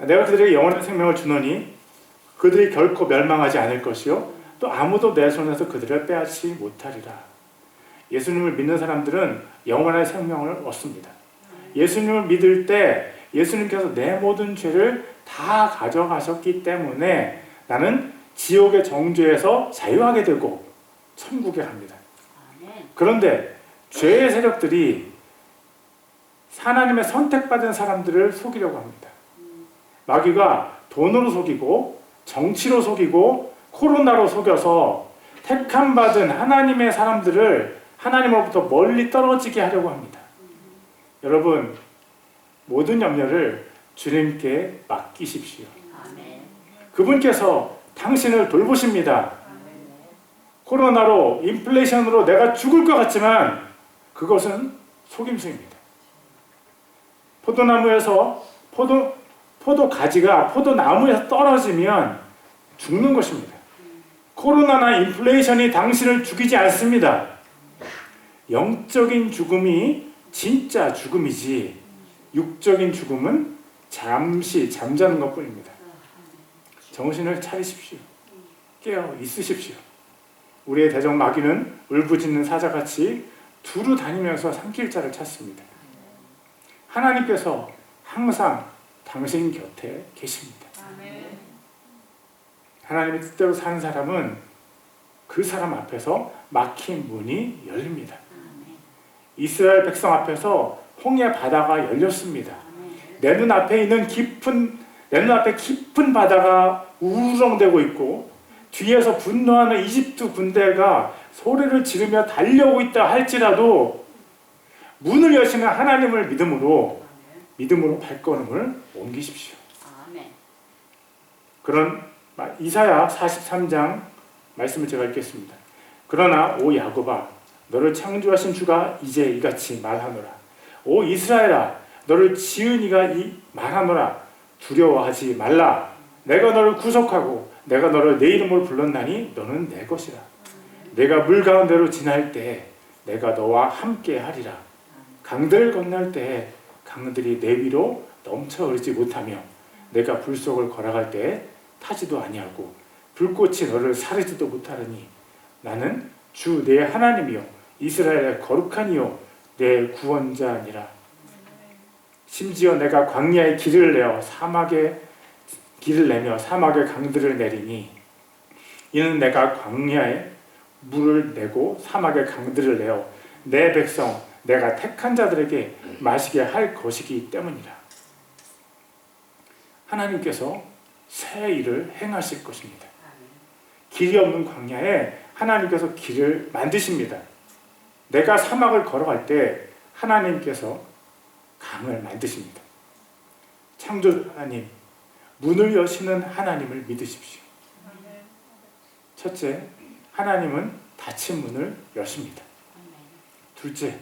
내가 그들에게 영원한 생명을 주노니 그들이 결코 멸망하지 않을 것이요 또 아무도 내 손에서 그들을 빼앗지 못하리라. 예수님을 믿는 사람들은 영원한 생명을 얻습니다. 예수님을 믿을 때 예수님께서 내 모든 죄를 다 가져가셨기 때문에 나는 지옥의 정죄에서 자유하게 되고 천국에 갑니다. 그런데 죄의 세력들이 하나님의 선택받은 사람들을 속이려고 합니다. 마귀가 돈으로 속이고 정치로 속이고 코로나로 속여서 택함받은 하나님의 사람들을 하나님으로부터 멀리 떨어지게 하려고 합니다. 여러분, 모든 염려를 주님께 맡기십시오. 그분께서 당신을 돌보십니다. 코로나로, 인플레이션으로 내가 죽을 것 같지만 그것은 속임수입니다. 포도나무에서 포도 가지가 포도나무에서 떨어지면 죽는 것입니다. 코로나나 인플레이션이 당신을 죽이지 않습니다. 영적인 죽음이 진짜 죽음이지 육적인 죽음은 잠시 잠자는 것뿐입니다. 정신을 차리십시오. 깨어 있으십시오. 우리의 대적 마귀는 울부짖는 사자같이 두루 다니면서 산길자를 찾습니다. 하나님께서 항상 당신 곁에 계십니다. 하나님의 뜻대로 사는 사람은 그 사람 앞에서 막힌 문이 열립니다. 이스라엘 백성 앞에서 홍해 바다가 열렸습니다. 내 눈앞에 깊은 바다가 우르렁대고 있고 뒤에서 분노하는 이집트 군대가 소리를 지르며 달려오고 있다 할지라도 문을 여시는 하나님을 믿음으로 발걸음을 옮기십시오. 그런 이사야 43장 말씀을 제가 읽겠습니다. 그러나 오 야곱아 너를 창조하신 주가 이제 이같이 말하노라. 오 이스라엘아 너를 지은 이가 말하노라. 두려워하지 말라. 내가 너를 구속하고 내가 너를 내 이름으로 불렀나니 너는 내 것이라. 내가 물 가운데로 지날 때 내가 너와 함께 하리라. 강들을 건널 때 강들이 내 위로 넘쳐 흐르지 못하며 내가 불 속을 걸어갈 때 타지도 아니하고 불꽃이 너를 사르지도 못하리니 나는 주 내 하나님이요 이스라엘의 거룩한 이요 내 구원자니라. 심지어 내가 광야에 길을 내어 사막에 길을 내며 사막에 강들을 내리니 이는 내가 광야에 물을 내고 사막에 강들을 내어 내 백성 내가 택한 자들에게 마시게 할 것이기 때문이라. 하나님께서 새 일을 행하실 것입니다. 길이 없는 광야에 하나님께서 길을 만드십니다. 내가 사막을 걸어갈 때 하나님께서 강을 만드십니다. 창조주 하나님, 문을 여시는 하나님을 믿으십시오. 첫째, 하나님은 닫힌 문을 여십니다. 둘째,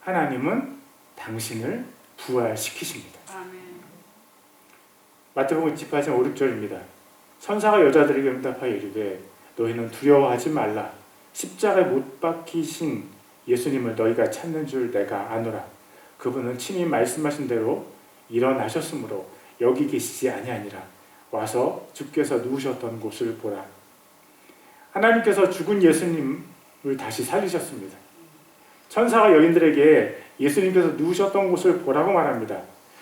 하나님은 당신을 부활시키십니다. 마태복음 28장 5, 6절입니다. 천사가 여자들에게 응답하여 이르되 너희는 두려워하지 말라. 십자가에 못 박히신 예수님을 너희가 찾는 줄 내가 아노라. 그분은 친히 말씀하신 대로 일어나셨으므로 여기 계시지 아니하니라. 와서 주께서 누우셨던 곳을 보라. 하나님께서 죽은 예수님을 다시 살리셨습니다. 천사가 여인들에게 예수님께서 누우셨던 곳을 보라고 말합니다.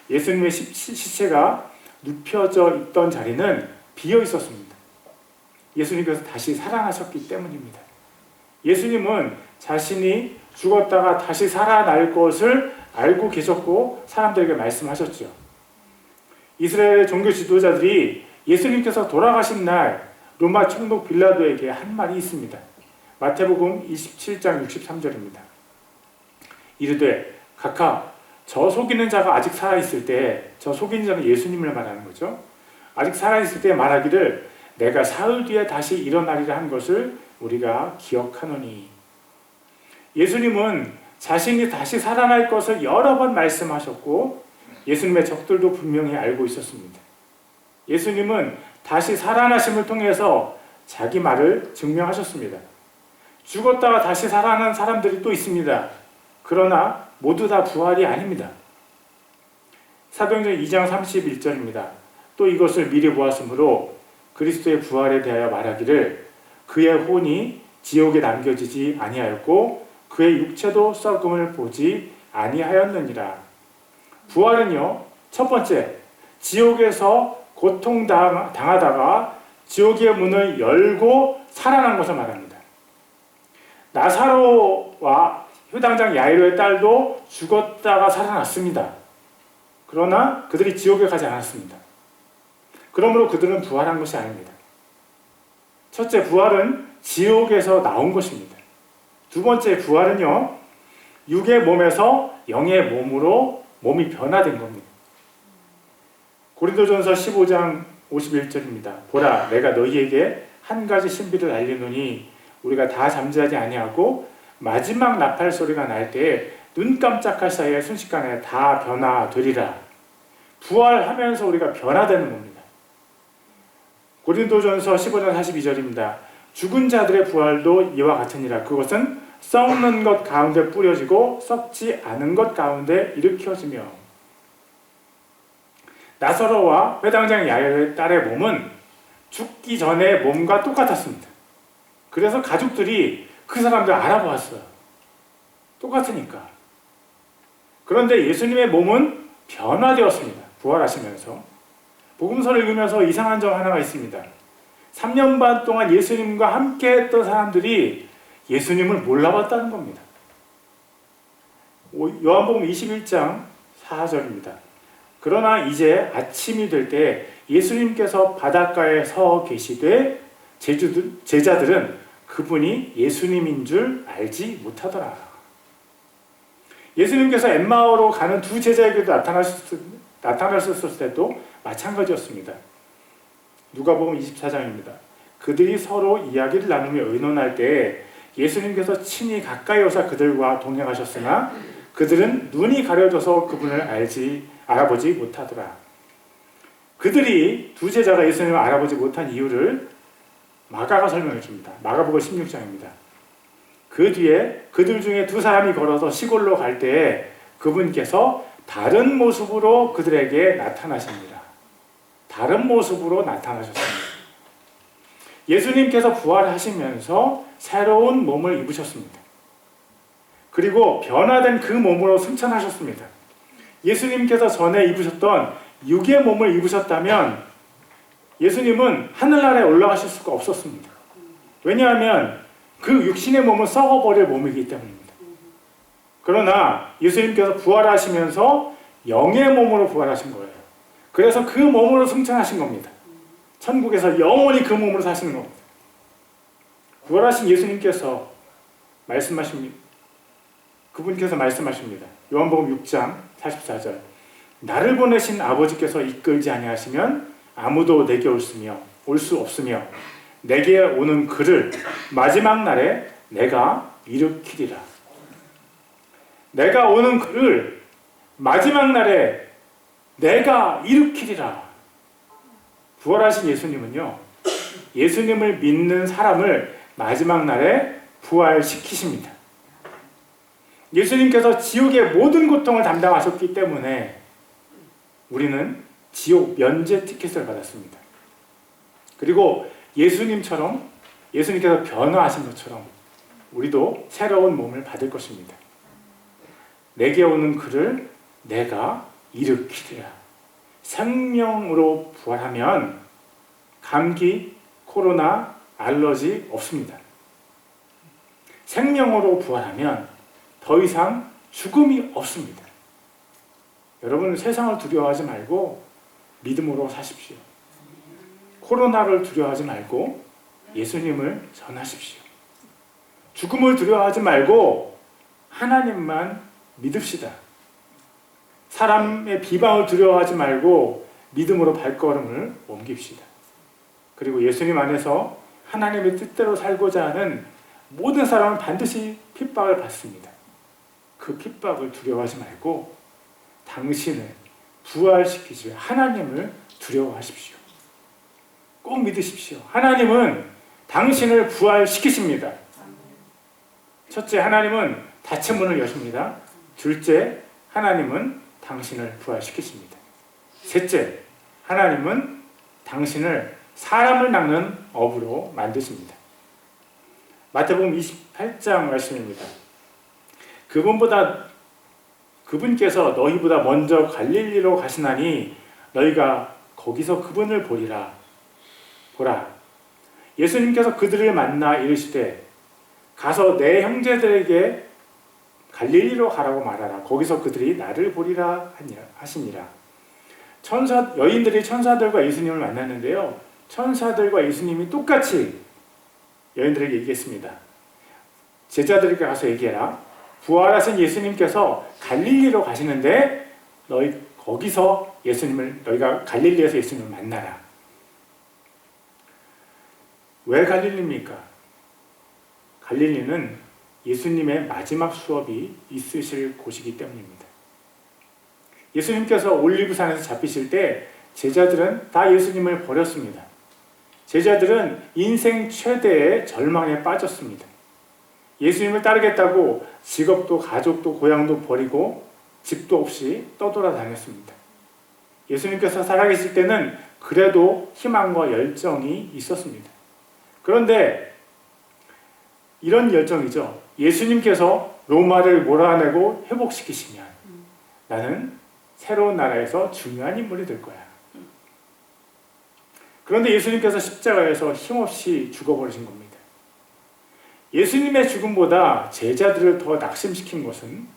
예수님의 시체가 눕혀져 있던 자리는 비어 있었습니다. 예수님께서 다시 살아나셨기 때문입니다. 예수님은 자신이 죽었다가 다시 살아날 것을 알고 계셨고 사람들에게 말씀하셨죠. 이스라엘의 종교 지도자들이 예수님께서 돌아가신 날 로마 총독 빌라도에게 한 말이 있습니다. 마태복음 27장 63절입니다. 이르되 각하 저 속이는 자가 아직 살아있을 때, 저 속이는 자는 예수님을 말하는 거죠. 아직 살아있을 때 말하기를 내가 사흘 뒤에 다시 일어나리라 한 것을 우리가 기억하노니. 예수님은 자신이 다시 살아날 것을 여러 번 말씀하셨고 예수님의 적들도 분명히 알고 있었습니다. 예수님은 다시 살아나심을 통해서 자기 말을 증명하셨습니다. 죽었다가 다시 살아난 사람들이 또 있습니다. 그러나 모두 다 부활이 아닙니다. 사도행전 2장 31절입니다. 또 이것을 미리 보았으므로 그리스도의 부활에 대하여 말하기를 그의 혼이 지옥에 남겨지지 아니하였고 그의 육체도 썩음을 보지 아니하였느니라. 부활은요, 첫 번째, 지옥에서 고통당하다가 지옥의 문을 열고 살아난 것을 말합니다. 나사로와 효당장 야이로의 딸도 죽었다가 살아났습니다. 그러나 그들이 지옥에 가지 않았습니다. 그러므로 그들은 부활한 것이 아닙니다. 첫째, 부활은 지옥에서 나온 것입니다. 두 번째, 부활은요, 육의 몸에서 영의 몸으로 몸이 변화된 겁니다. 고린도전서 15장 51절입니다. 보라, 내가 너희에게 한 가지 신비를 알리노니 우리가 다 잠자지 아니하고 마지막 나팔 소리가 날 때에 눈 깜짝할 사이에 순식간에 다 변화되리라. 부활하면서 우리가 변화되는 겁니다. 고린도전서 15장 42절입니다. 죽은 자들의 부활도 이와 같으니라. 그것은 썩는 것 가운데 뿌려지고 썩지 않은 것 가운데 일으켜지며. 나사로와 회당장 야이로의 딸의 몸은 죽기 전의 몸과 똑같았습니다. 그래서 가족들이 그 사람들 알아보았어요. 똑같으니까. 그런데 예수님의 몸은 변화되었습니다. 부활하시면서. 복음서를 읽으면서 이상한 점 하나가 있습니다. 3년 반 동안 예수님과 함께 했던 사람들이 예수님을 몰라봤다는 겁니다. 요한복음 21장 4절입니다. 그러나 이제 아침이 될 때 예수님께서 바닷가에 서 계시되 제자들은 그분이 예수님인 줄 알지 못하더라. 예수님께서 엠마오로 가는 두 제자에게도 나타나셨을 때도 마찬가지였습니다. 누가복음 24장입니다. 그들이 서로 이야기를 나누며 의논할 때 예수님께서 친히 가까이 오사 그들과 동행하셨으나 그들은 눈이 가려져서 그분을 알아보지 못하더라. 그들이 두 제자가 예수님을 알아보지 못한 이유를 마가가 설명해 줍니다. 마가복음 16장입니다. 그 뒤에 그들 중에 두 사람이 걸어서 시골로 갈 때에 그분께서 다른 모습으로 그들에게 나타나십니다. 다른 모습으로 나타나셨습니다. 예수님께서 부활하시면서 새로운 몸을 입으셨습니다. 그리고 변화된 그 몸으로 승천하셨습니다. 예수님께서 전에 입으셨던 육의 몸을 입으셨다면 예수님은 하늘나라에 올라가실 수가 없었습니다. 왜냐하면 그 육신의 몸은 썩어버릴 몸이기 때문입니다. 그러나 예수님께서 부활하시면서 영의 몸으로 부활하신 거예요. 그래서 그 몸으로 승천하신 겁니다. 천국에서 영원히 그 몸으로 사시는 겁니다. 부활하신 예수님께서 말씀하십니다. 그분께서 말씀하십니다. 요한복음 6장 44절. 나를 보내신 아버지께서 이끌지 아니하시면 아무도 내게 올 수 없으며 내게 오는 그를 마지막 날에 내가 일으키리라. 내가 오는 그를 마지막 날에 내가 일으키리라. 부활하신 예수님은요, 예수님을 믿는 사람을 마지막 날에 부활시키십니다. 예수님께서 지옥의 모든 고통을 담당하셨기 때문에 우리는 지옥 면제 티켓을 받았습니다. 그리고 예수님께서 변화하신 것처럼 우리도 새로운 몸을 받을 것입니다. 내게 오는 그를 내가 일으키리라. 생명으로 부활하면 감기, 코로나, 알러지 없습니다. 생명으로 부활하면 더 이상 죽음이 없습니다. 여러분, 세상을 두려워하지 말고 믿음으로 사십시오. 코로나를 두려워하지 말고 예수님을 전하십시오. 죽음을 두려워하지 말고 하나님만 믿읍시다. 사람의 비방을 두려워하지 말고 믿음으로 발걸음을 옮깁시다. 그리고 예수님 안에서 하나님의 뜻대로 살고자 하는 모든 사람은 반드시 핍박을 받습니다. 그 핍박을 두려워하지 말고 당신을 부활시키실 하나님을 두려워하십시오. 꼭 믿으십시오. 하나님은 당신을 부활시키십니다. 첫째, 하나님은 닫힌 문을 여십니다. 둘째, 하나님은 당신을 부활시키십니다. 셋째, 하나님은 당신을 사람을 낚는 어부로 만드십니다. 마태복음 28장 말씀입니다. 그분께서 너희보다 먼저 갈릴리로 가시나니 너희가 거기서 그분을 보리라. 보라, 예수님께서 그들을 만나 이르시되 가서 내 형제들에게 갈릴리로 가라고 말하라. 거기서 그들이 나를 보리라 하시니라. 여인들이 천사들과 예수님을 만났는데요, 천사들과 예수님이 똑같이 여인들에게 얘기했습니다. 제자들에게 가서 얘기해라. 부활하신 예수님께서 갈릴리로 가시는데 너희가 갈릴리에서 예수님을 만나라. 왜 갈릴리입니까? 갈릴리는 예수님의 마지막 수업이 있으실 곳이기 때문입니다. 예수님께서 올리브산에서 잡히실 때 제자들은 다 예수님을 버렸습니다. 제자들은 인생 최대의 절망에 빠졌습니다. 예수님을 따르겠다고 직업도 가족도 고향도 버리고 집도 없이 떠돌아다녔습니다. 예수님께서 살아계실 때는 그래도 희망과 열정이 있었습니다. 그런데 이런 열정이죠. 예수님께서 로마를 몰아내고 회복시키시면 나는 새로운 나라에서 중요한 인물이 될 거야. 그런데 예수님께서 십자가에서 힘없이 죽어버리신 겁니다. 예수님의 죽음보다 제자들을 더 낙심시킨 것은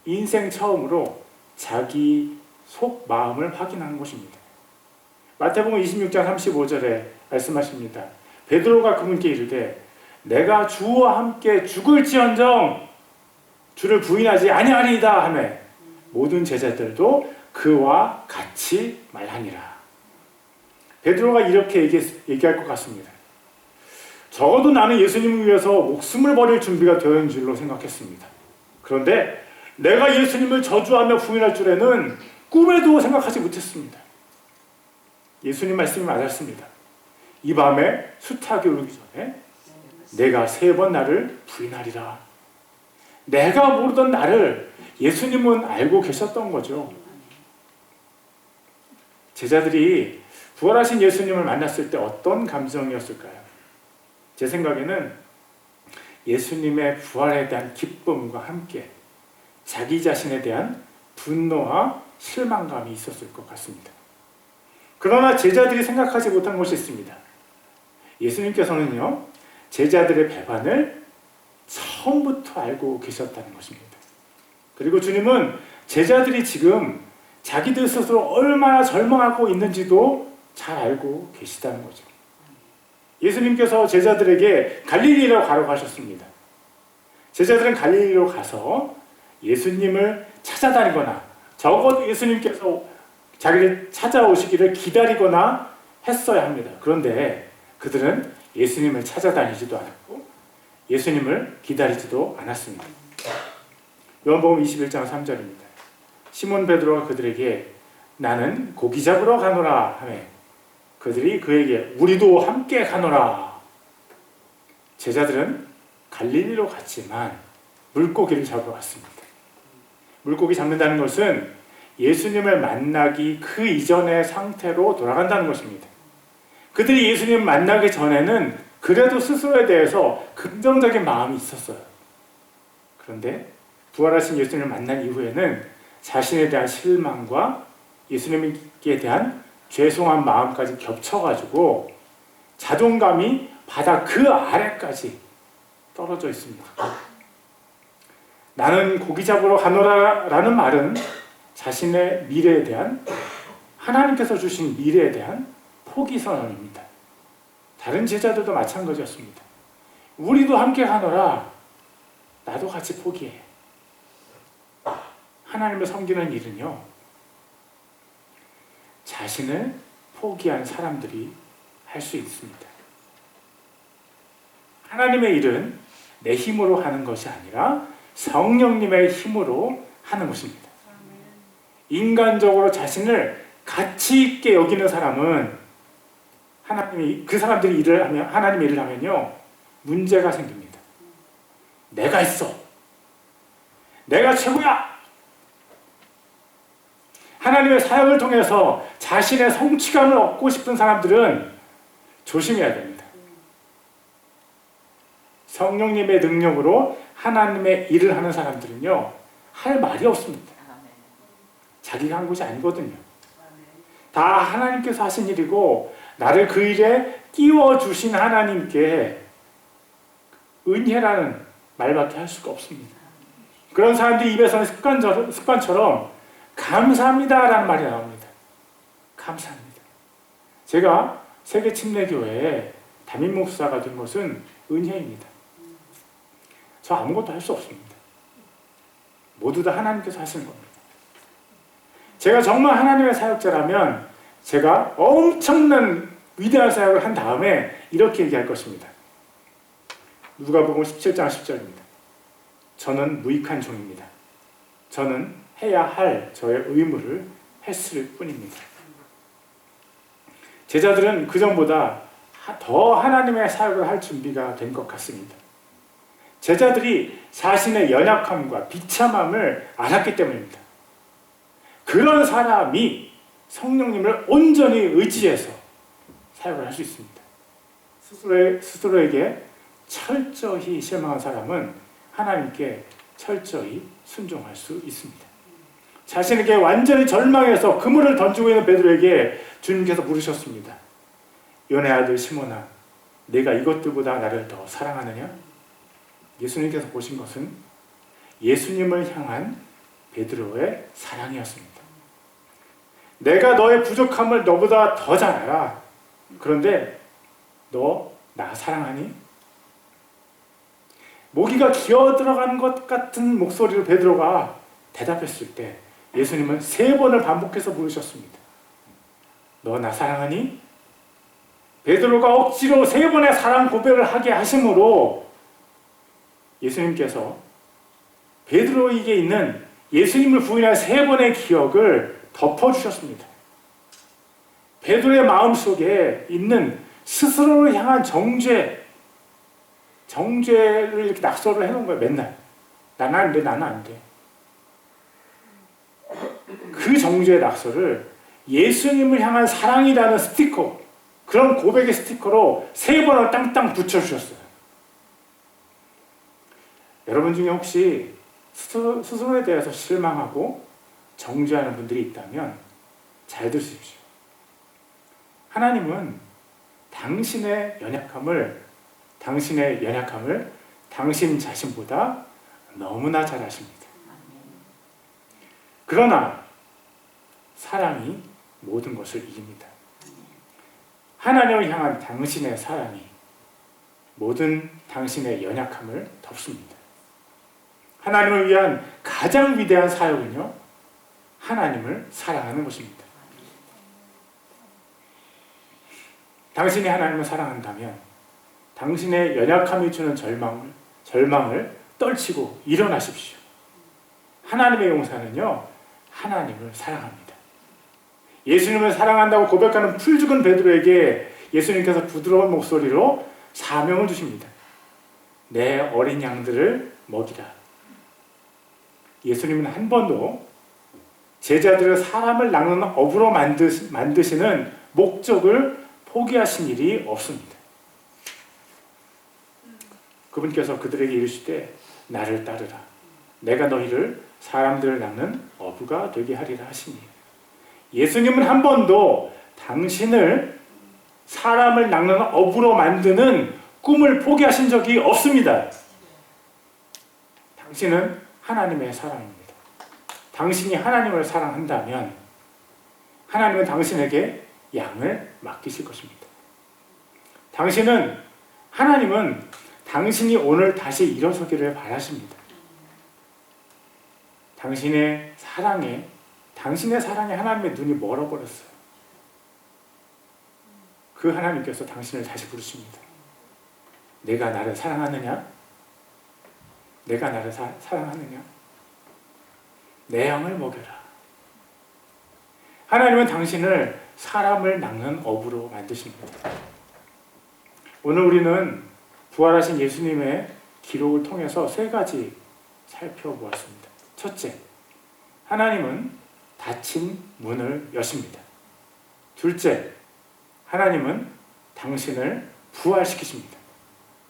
인생 처음으로 자기 속 마음을 확인한 것입니다. 마태복음 26장 35절에 말씀하십니다. 베드로가 그분께 이르되 내가 주와 함께 죽을지언정 주를 부인하지 아니하리이다 하며 모든 제자들도 그와 같이 말하니라. 베드로가 이렇게 얘기할 것 같습니다. 적어도 나는 예수님을 위해서 목숨을 버릴 준비가 되어 있는 줄로 생각했습니다. 그런데 내가 예수님을 저주하며 부인할 줄에는 꿈에도 생각하지 못했습니다. 예수님 말씀이 맞았습니다. 이 밤에 수탉이 울기 전에 내가 3번 나를 부인하리라. 내가 모르던 나를 예수님은 알고 계셨던 거죠. 제자들이 부활하신 예수님을 만났을 때 어떤 감정이었을까요? 제 생각에는 예수님의 부활에 대한 기쁨과 함께 자기 자신에 대한 분노와 실망감이 있었을 것 같습니다. 그러나 제자들이 생각하지 못한 것이 있습니다. 예수님께서는요, 제자들의 배반을 처음부터 알고 계셨다는 것입니다. 그리고 주님은 제자들이 지금 자기들 스스로 얼마나 절망하고 있는지도 잘 알고 계시다는 거죠. 예수님께서 제자들에게 갈릴리로 가라고 하셨습니다. 제자들은 갈릴리로 가서 예수님을 찾아다니거나 적어도 예수님께서 자기를 찾아오시기를 기다리거나 했어야 합니다. 그런데 그들은 예수님을 찾아다니지도 않았고 예수님을 기다리지도 않았습니다. 요한복음 21장 3절입니다. 시몬 베드로가 그들에게 나는 고기 잡으러 가노라 하며 그들이 그에게 우리도 함께 가노라. 제자들은 갈릴리로 갔지만 물고기를 잡으러 갔습니다. 물고기 잡는다는 것은 예수님을 만나기 그 이전의 상태로 돌아간다는 것입니다. 그들이 예수님을 만나기 전에는 그래도 스스로에 대해서 긍정적인 마음이 있었어요. 그런데 부활하신 예수님을 만난 이후에는 자신에 대한 실망과 예수님께 대한 죄송한 마음까지 겹쳐가지고 자존감이 바다 그 아래까지 떨어져 있습니다. 나는 고기 잡으러 가노라라는 말은 자신의 미래에 대한, 하나님께서 주신 미래에 대한 포기 선언입니다. 다른 제자들도 마찬가지였습니다. 우리도 함께 가노라. 나도 같이 포기해. 하나님을 섬기는 일은요, 자신을 포기한 사람들이 할 수 있습니다. 하나님의 일은 내 힘으로 하는 것이 아니라 성령님의 힘으로 하는 것입니다. 인간적으로 자신을 가치 있게 여기는 사람은 그 사람들이 하나님의 일을 하면요, 문제가 생깁니다. 내가 있어. 내가 최고야. 하나님의 사역을 통해서 자신의 성취감을 얻고 싶은 사람들은 조심해야 됩니다. 성령님의 능력으로 하나님의 일을 하는 사람들은요, 할 말이 없습니다. 자기가 한 것이 아니거든요. 다 하나님께서 하신 일이고, 나를 그 일에 끼워주신 하나님께 은혜라는 말밖에 할 수가 없습니다. 그런 사람들이 입에서는 습관처럼 감사합니다라는 말이 나옵니다. 감사합니다. 제가 세계침례교회에 담임 목사가 된 것은 은혜입니다. 저 아무것도 할 수 없습니다. 모두 다 하나님께서 하시는 겁니다. 제가 정말 하나님의 사역자라면 제가 엄청난 위대한 사역을 한 다음에 이렇게 얘기할 것입니다. 누가복음 17장 10절입니다. 저는 무익한 종입니다. 저는 해야 할 저의 의무를 했을 뿐입니다. 제자들은 그전보다 더 하나님의 사역을 할 준비가 된 것 같습니다. 제자들이 자신의 연약함과 비참함을 알았기 때문입니다. 그런 사람이 성령님을 온전히 의지해서 사역을 할 수 있습니다. 스스로에게 철저히 실망한 사람은 하나님께 철저히 순종할 수 있습니다. 자신에게 완전히 절망해서 그물을 던지고 있는 베드로에게 주님께서 물으셨습니다. 요나의 아들 시몬아, 내가 이것들보다 나를 더 사랑하느냐? 예수님께서 보신 것은 예수님을 향한 베드로의 사랑이었습니다. 내가 너의 부족함을 너보다 더 잘 알아. 그런데 너 나 사랑하니? 모기가 기어 들어가는 것 같은 목소리로 베드로가 대답했을 때 예수님은 3번을 반복해서 물으셨습니다. 너 나 사랑하니? 베드로가 억지로 3번의 사랑 고백을 하게 하심으로 예수님께서 베드로에게 있는 예수님을 부인한 3번의 기억을 덮어주셨습니다. 베드로의 마음속에 있는 스스로를 향한 정죄를 이렇게 낙서를 해놓은 거예요. 맨날 나는 안 돼, 나는 안 돼. 그 정죄의 낙서를 예수님을 향한 사랑이라는 스티커, 그런 고백의 스티커로 3번을 땅땅 붙여주셨어요. 여러분 중에 혹시 스스로에 대해서 실망하고 정죄하는 분들이 있다면 잘 들으십시오. 하나님은 당신의 연약함을 당신 자신보다 너무나 잘 아십니다. 그러나 사랑이 모든 것을 이깁니다. 하나님을 향한 당신의 사랑이 모든 당신의 연약함을 덮습니다. 하나님을 위한 가장 위대한 사역은요, 하나님을 사랑하는 것입니다. 당신이 하나님을 사랑한다면 당신의 연약함이 주는 절망을 떨치고 일어나십시오. 하나님의 용사는요, 하나님을 사랑합니다. 예수님을 사랑한다고 고백하는 풀죽은 베드로에게 예수님께서 부드러운 목소리로 사명을 주십니다. 내 어린 양들을 먹이라. 예수님은 한 번도 제자들을 사람을 낚는 어부로 만드시는 목적을 포기하신 일이 없습니다. 그분께서 그들에게 이르시되 나를 따르라. 내가 너희를 사람들을 낚는 어부가 되게 하리라 하시니, 예수님은 한 번도 당신을 사람을 낚는 어부로 만드는 꿈을 포기하신 적이 없습니다. 당신은 하나님의 사랑입니다. 당신이 하나님을 사랑한다면 하나님은 당신에게 양을 맡기실 것입니다. 하나님은 당신이 오늘 다시 일어서기를 바라십니다. 당신의 사랑에 하나님의 눈이 멀어버렸어요. 그 하나님께서 당신을 다시 부르십니다. 내가 나를 사랑하느냐? 내가 나를 사랑하느냐? 내 양을 먹여라. 하나님은 당신을 사람을 낚는 어부로 만드십니다. 오늘 우리는 부활하신 예수님의 기록을 통해서 3가지 살펴보았습니다. 첫째, 하나님은 닫힌 문을 여십니다. 둘째, 하나님은 당신을 부활시키십니다.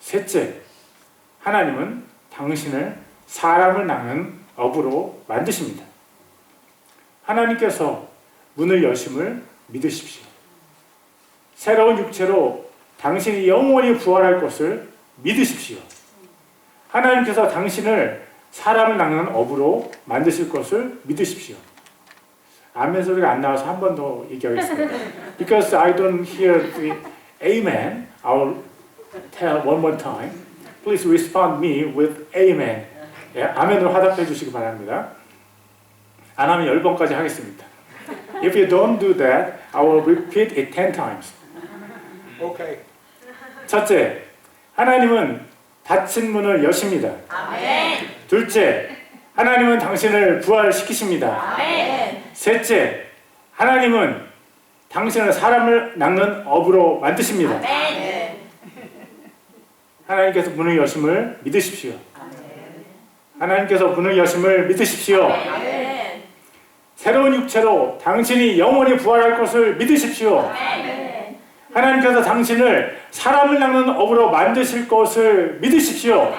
셋째, 하나님은 당신을 사람을 낳는 업으로 만드십니다. 하나님께서 문을 여심을 믿으십시오. 새로운 육체로 당신이 영원히 부활할 것을 믿으십시오. 하나님께서 당신을 사람을 낳는 업으로 만드실 것을 믿으십시오. 아멘 소리가 안 나와서 한 번 더 얘기하겠습니다. Because I don't hear the amen, I'll tell one more time. Please respond me with amen. 예, 아멘으로 화답해 주시기 바랍니다. 안 하면 10번까지 하겠습니다. If you don't do that, I will repeat it 10 times. Okay. 첫째, 하나님은 닫힌 문을 여십니다. 아멘. 둘째, 하나님은 당신을 부활시키십니다. 아멘. 셋째, 하나님은 당신을 사람을 낳는 업으로 만드십니다. 아멘. 하나님께서 문을 여심을 믿으십시오. 하나님께서 문을 여심을 믿으십시오. 아멘. 새로운 육체로 당신이 영원히 부활할 것을 믿으십시오. 아멘. 하나님께서 당신을 사람을 낳는 업으로 만드실 것을 믿으십시오.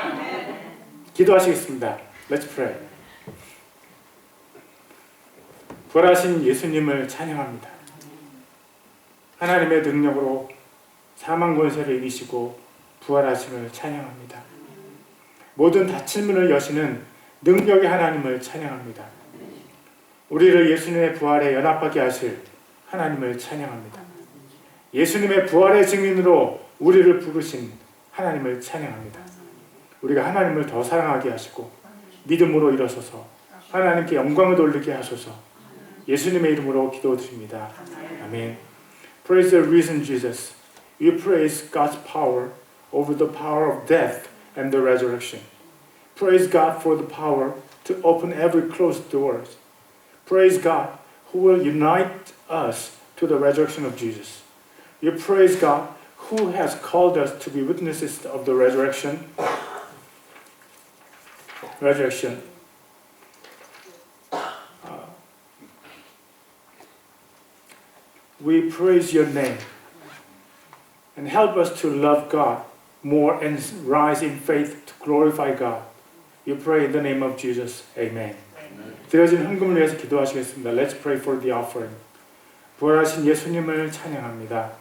기도하시겠습니다. Let's pray. 부활하신 예수님을 찬양합니다. 하나님의 능력으로 사망 권세를 이기시고 부활하심을 찬양합니다. 모든 닫힌 문을 여시는 능력의 하나님을 찬양합니다. 우리를 예수님의 부활에 연합하게 하실 하나님을 찬양합니다. 예수님의 부활의 증인으로 우리를 부르신 하나님을 찬양합니다. 우리가 하나님을 더 사랑하게 하시고 믿음으로 일어서서 하나님께 영광을 돌리게 하소서. 예수님의 이름으로 기도드립니다. 아멘. Praise the risen Jesus. We praise God's power over the power of death and the resurrection. Praise God for the power to open every closed doors. Praise God who will unite us to the resurrection of Jesus. We praise God who has called us to be witnesses of the resurrection. We praise your name and help us to love God more and rise in faith to glorify God. We pray in the name of Jesus. Amen. 드려진 헌금을 위해서 기도하시겠습니다. Let's pray for the offering. 부활하신 예수님을 찬양합니다.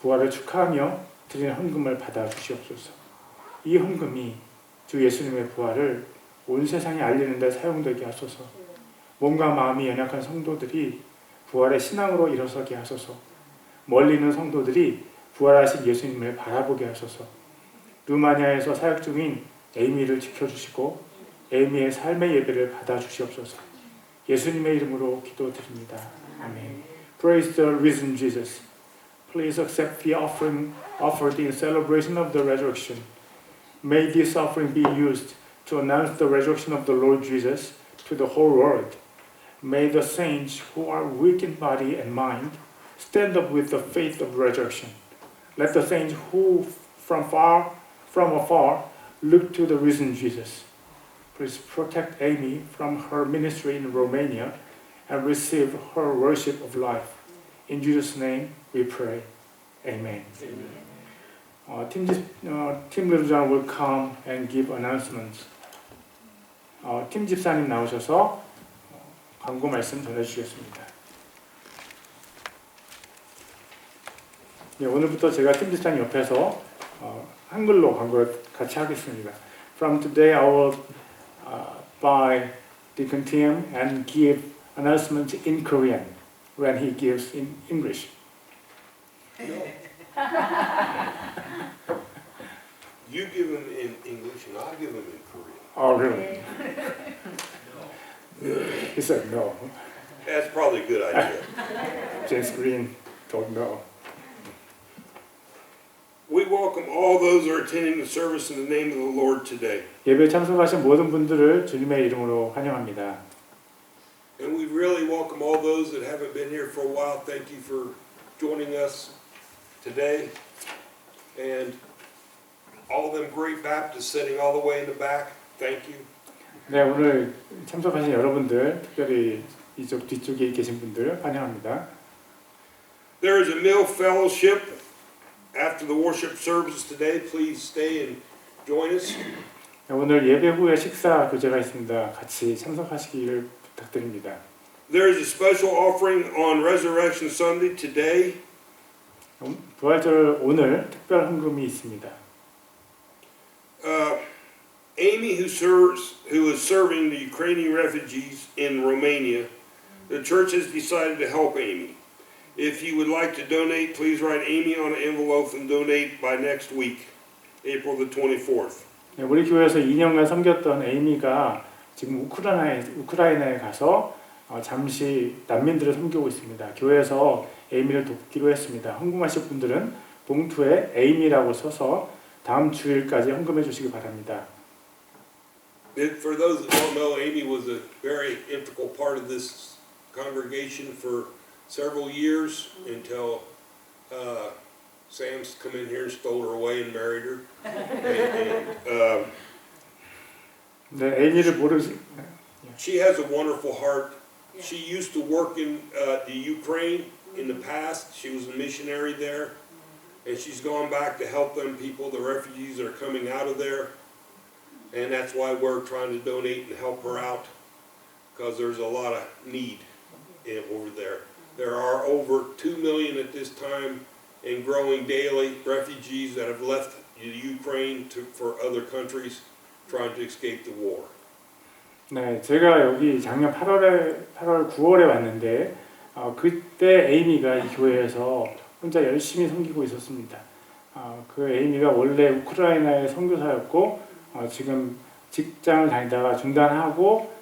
부활을 축하하며 드리는 헌금을 받아 주시옵소서. 이 헌금이 주 예수님의 부활을 온 세상에 알리는 데 사용되게 하소서. 몸과 마음이 연약한 성도들이 부활의 신앙으로 일어서게 하소서. 멀리 있는 성도들이 부활하신 예수님을 바라보게 하소서. 루마니아에서 사역 중인 에이미를 지켜주시고 에이미의 삶의 예배를 받아 주시옵소서. 예수님의 이름으로 기도드립니다. 아멘. Praise the risen Jesus. Please accept the offering offered in celebration of the resurrection. May this offering be used to announce the resurrection of the Lord Jesus to the whole world. May the saints who are weak in body and mind stand up with the faith of resurrection. Let the saints who from afar look to the risen Jesus. Please protect Amy from her ministry in Romania and receive her worship of life. In Jesus' name we pray. Amen. 팀 리더장 will come and give announcements. 팀 집사님 나오셔서 광고 말씀 전해주시겠습니다. 네, 오늘부터 제가 팀 집사님 옆에서 한글로 광고를 같이 하겠습니다. From today I will buy Deacon Tim and give announcements in Korean when he gives in English. You give them in English and I'll give them in Korean. Oh, really? He said no. That's probably a good idea. James Green told no. We welcome all those who are attending the service in the name of the Lord today. 예배에 참석하신 모든 분들을 주님의 이름으로 환영합니다. And we really welcome all those that haven't been here for a while. Thank you for joining us today. And all of them great Baptists sitting all the way in the back, thank you. 네, 오늘 참석하신 여러분들, 특별히 이쪽 뒤쪽에 계신 분들 환영합니다. There is a meal fellowship after the worship service today. Please stay and join us. 오늘 예배 후에 식사 교제가 있습니다. 같이 참석하시기를 부탁드립니다. There is a special offering on Resurrection Sunday today. 부활절 오늘 특별 헌금이 있습니다. Amy, who is serving the Ukrainian refugees in Romania, the church has decided to help Amy. If you would like to donate, please write Amy on an envelope and donate by next week, April the 24th. 네, 우리 교회에서 2년간 섬겼던 에이미가 지금 우크라이나에 가서 잠시 난민들을 섬기고 있습니다. 교회에서 에이미를 돕기로 했습니다. 헌금하실 분들은 봉투에 에이미라고 써서 다음 주일까지 헌금해 주시기 바랍니다. For those that don't know, Amy was a very integral part of this congregation for several years until Sam's come in here and stole her away and married her. 네, 에이미를 모르시. She has a wonderful heart. She used to work in the Ukraine in the past. She was a missionary there, and she's gone back to help them people, the refugees that are coming out of there. And that's why we're trying to donate and help her out, because there's a lot of need over there. There are over 2 million at this time and growing daily refugees that have left the Ukraine for other countries trying to escape the war. 네, 제가 여기 작년 8월 9월에 왔는데 그때 에이미가 이 교회에서 혼자 열심히 섬기고 있었습니다. 그 에이미가 원래 우크라이나의 선교사였고 지금 직장을 다니다가 중단하고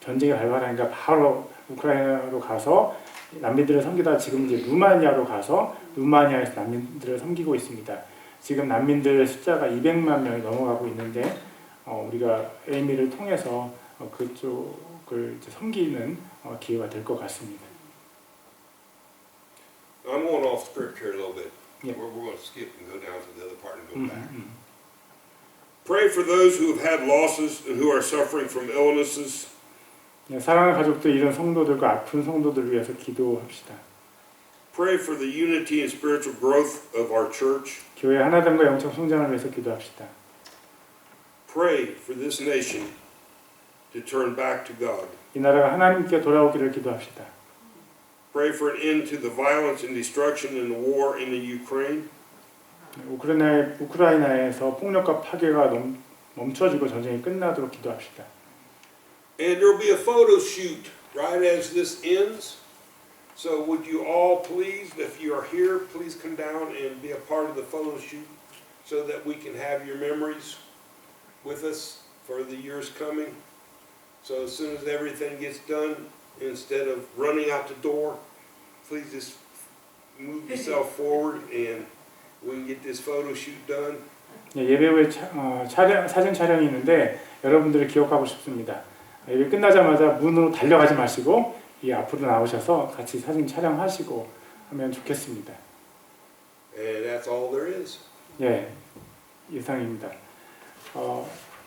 전쟁이 발발하니까 바로 우크라이나로 가서 난민들을 섬기다가 지금 이제 루마니아로 가서 루마니아에서 난민들을 섬기고 있습니다. 지금 난민들 숫자가 200만 명이 넘어가고 있는데 우리가 에이미를 통해서 그쪽을 이제 섬기는 기회가 될 것 같습니다. I'm going off script here a little bit. Yeah. We're going to skip and go down to the other part and go back. Pray for those who have had losses and who are suffering from illnesses. 네, 사랑하는 가족들, 이런 성도들과 아픈 성도들을 위해서 기도합시다. Pray for the unity and spiritual growth of our church. 교회 하나됨과 영적 성장을 위해서 기도합시다. Pray for this nation to turn back to God. 이 나라가 하나님께 돌아오기를 기도합시다. Pray for an end to the violence and destruction and the war in the Ukraine. 우크라이나에서 폭력과 파괴가 멈춰지고 전쟁이 끝나도록 기도합시다. And there will be a photo shoot right as this ends. So would you all please, if you are here, please come down and be a part of the photo shoot so that we can have your memories with us for the years coming. So as soon as everything gets done, instead of running out the door, please just move yourself forward and we can get this photo shoot done. 예배 후에 사진 촬영이 있는데 여러분들을 기억하고 싶습니다. 예배 끝나자마자 문으로 달려가지 마시고 이 앞으로 나오셔서 같이 사진 촬영하시고 하면 좋겠습니다. And that's all there is. 예, 이상입니다.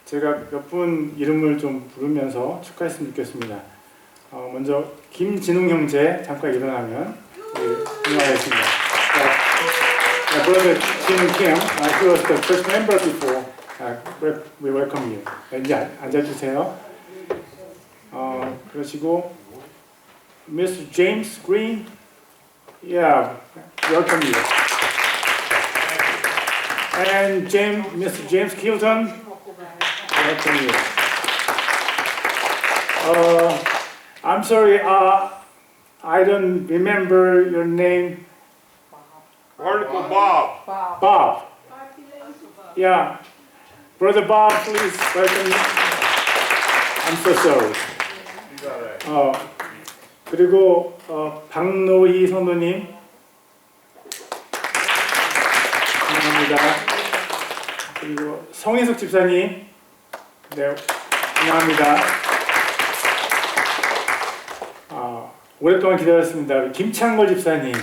제가 몇 분 이름을 좀 부르면서 축하했으면 좋겠습니다. 먼저 김진웅 형제 잠깐 일어나면 인사하겠습니다. Brother Jin Kim, he was the first member before. We welcome you. 이제 앉아주세요. 그러시고 Mr. James Green, yeah, welcome you. And Mr. James Kilton, welcome you. I'm sorry, I don't remember your name. Article Bob. Bob. Yeah. Brother Bob, please welcome you. I'm so sorry. 그리고 박노희 성도님. 감사합니다. 그리고 성희숙 집사님. 네, 감사합니다. 오랫동안 기다렸습니다. 김창걸 집사님.